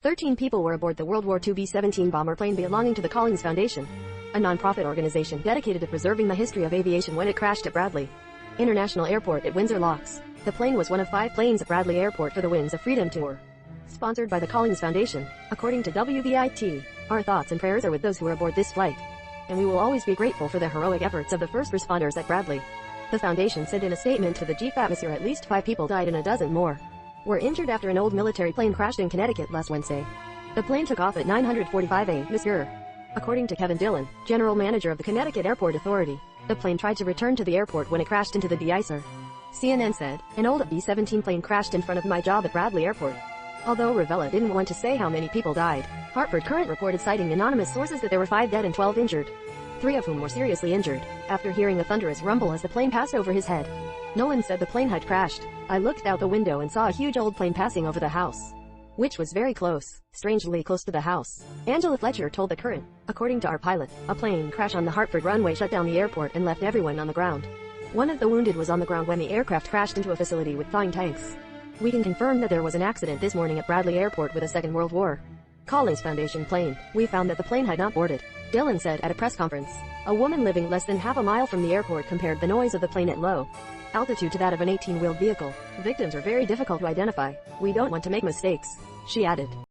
13 people were aboard the World War II B-17 bomber plane belonging to the Collins Foundation, a non-profit organization dedicated to preserving the history of aviation when it crashed at Bradley International Airport at Windsor Locks. The plane was one of 5 planes at Bradley Airport for the Winds of Freedom tour, sponsored by the Collins Foundation. According to WVIT, our thoughts and prayers are with those who were aboard this flight, and we will always be grateful for the heroic efforts of the first responders at Bradley. The foundation said in a statement to the chief atmosphere at least 5 people died and a dozen more were injured after an old military plane crashed in Connecticut last Wednesday. The plane took off at 9:45 a.m. According to Kevin Dillon, general manager of the Connecticut Airport Authority, the plane tried to return to the airport when it crashed into the de-icer. CNN said, an old B-17 plane crashed in front of my job at Bradley Airport. Although Revella didn't want to say how many people died, Hartford Courant reported citing anonymous sources that there were 5 dead and 12 injured, 3 of whom were seriously injured, after hearing a thunderous rumble as the plane passed over his head. Nolan said the plane had crashed. I looked out the window and saw a huge old plane passing over the house, which was very close, strangely close to the house. Angela Fletcher told the Courant, according to our pilot, a plane crash on the Hartford runway shut down the airport and left everyone on the ground. One of the wounded was on the ground when the aircraft crashed into a facility with thawing tanks. We can confirm that there was an accident this morning at Bradley Airport with a Second World War Collins Foundation plane. We found that the plane had not boarded, Dillon said at a press conference. A woman living less than half a mile from the airport compared the noise of the plane at low altitude to that of an 18-wheeled vehicle. Victims are very difficult to identify. We don't want to make mistakes, she added.